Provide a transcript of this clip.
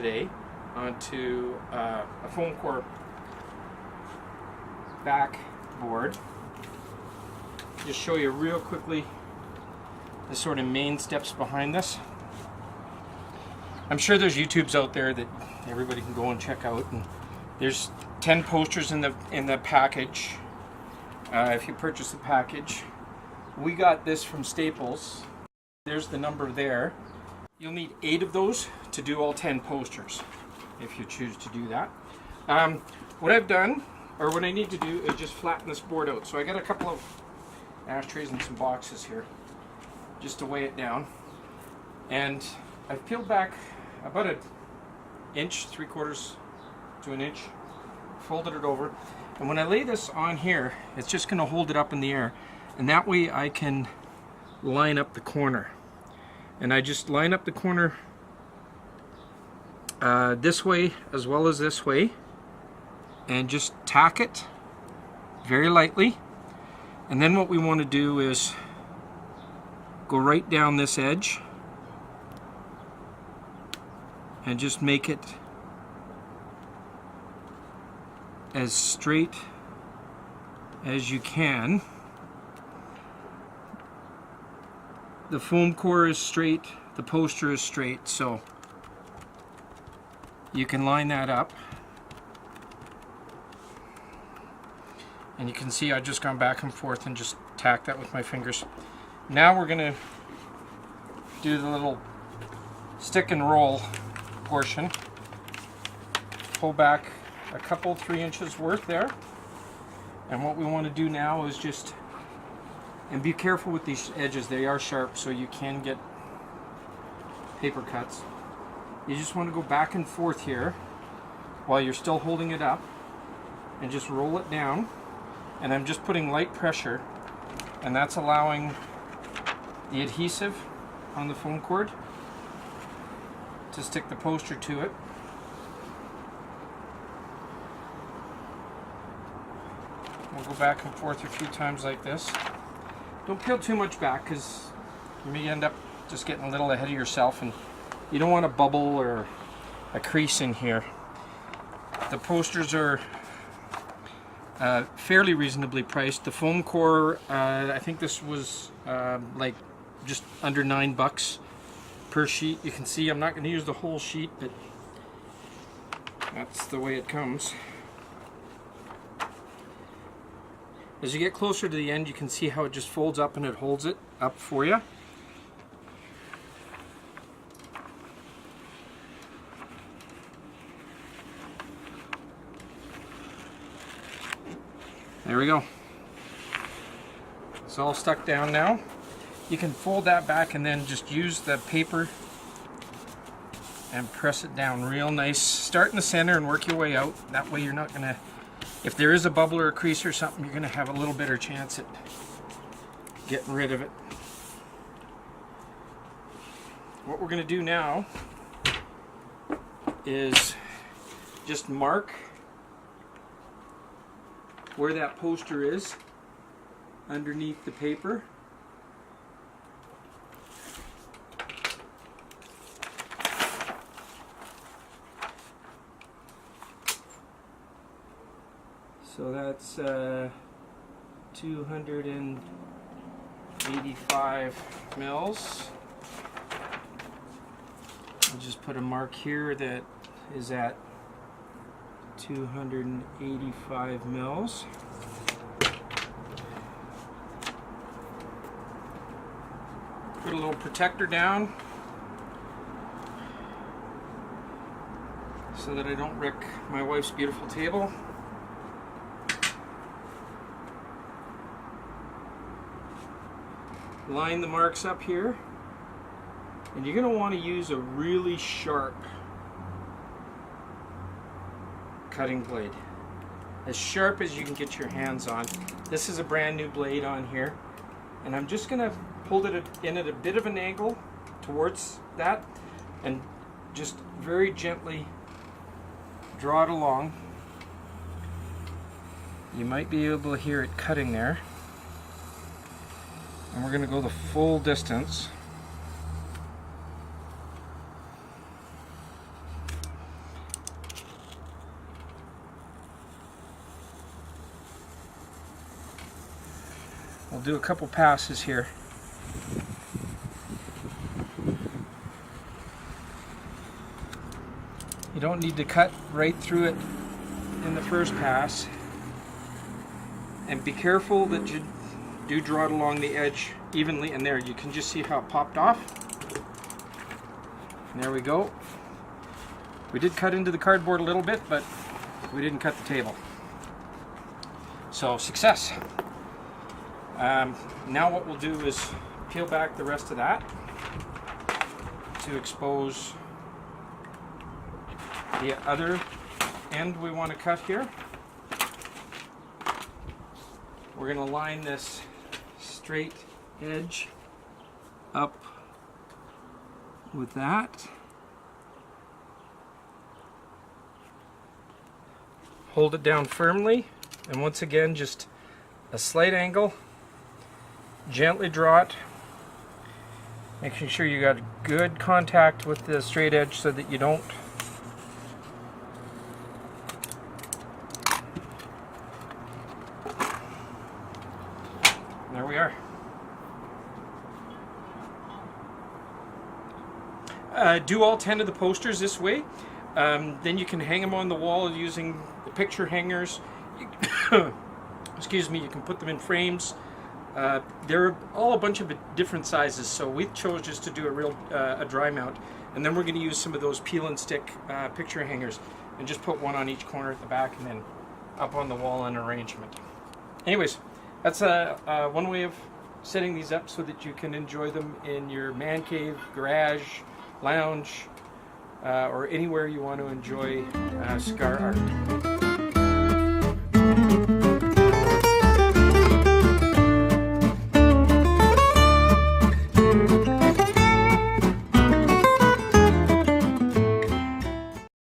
today onto a foam core backboard. Just show you real quickly the sort of main steps behind this. I'm sure there's YouTubes out there that everybody can go and check out, and there's 10 posters in the package. If you purchase the package, we got this from Staples. There's the number there. You'll need 8 of those to do all 10 posters, if you choose to do that. What I've done, or what I need to do, is just flatten this board out. So I got a couple of ashtrays and some boxes here, just to weigh it down. And I've peeled back about an inch, 3/4 to an inch, folded it over. And when I lay this on here, it's just going to hold it up in the air. And that way I can line up the corner. And I just line up the corner this way as well as this way. And just tack it very lightly. And then what we want to do is go right down this edge and just make it as straight as you can. The foam core is straight, the poster is straight, so you can line that up. And you can see I've just gone back and forth and just tacked that with my fingers. Now we're going to do the little stick and roll portion. Pull back a couple, 3 inches worth there. And what we want to do now is just, and be careful with these edges, they are sharp, so you can get paper cuts. You just want to go back and forth here while you're still holding it up and just roll it down. And I'm just putting light pressure, and that's allowing the adhesive on the foam cord to stick the poster to it. We'll go back and forth a few times like this. Don't peel too much back, because you may end up just getting a little ahead of yourself, and you don't want a bubble or a crease in here. The posters are fairly reasonably priced. The foam core, I think this was like just under $9 per sheet. You can see I'm not going to use the whole sheet, but that's the way it comes. As you get closer to the end, you can see how it just folds up and it holds it up for you. There we go. It's all stuck down now. You can fold that back and then just use the paper and press it down real nice. Start in the center and work your way out. That way you're not going to, if there is a bubble or a crease or something, you're going to have a little better chance at getting rid of it. What we're going to do now is just mark where that poster is underneath the paper. So that's 285 mils. I'll just put a mark here that is at 285 mils. Put a little protector down so that I don't wreck my wife's beautiful table. Line the marks up here, and you're going to want to use a really sharp cutting blade, as sharp as you can get your hands on. This is a brand new blade on here, and I'm just going to hold it in at a bit of an angle towards that and just very gently draw it along. You might be able to hear it cutting there. And we're going to go the full distance. We'll do a couple passes here. You don't need to cut right through it in the first pass. And be careful that you do draw it along the edge evenly. And there, you can just see how it popped off. And there we go. We did cut into the cardboard a little bit, but we didn't cut the table. So, success. Now what we'll do is peel back the rest of that to expose the other end we want to cut here. We're going to line this straight edge up with that. Hold it down firmly, and once again just a slight angle. Gently draw it, making sure you got good contact with the straight edge so that you don't there we are. Do all 10 of the posters this way. Then you can hang them on the wall using the picture hangers. Excuse me, you can put them in frames. They're all a bunch of different sizes, so we chose just to do a dry mount. And then we're going to use some of those peel and stick picture hangers and just put one on each corner at the back and then up on the wall in arrangement. Anyways, that's one way of setting these up so that you can enjoy them in your man cave, garage, lounge, or anywhere you want to enjoy cigar art.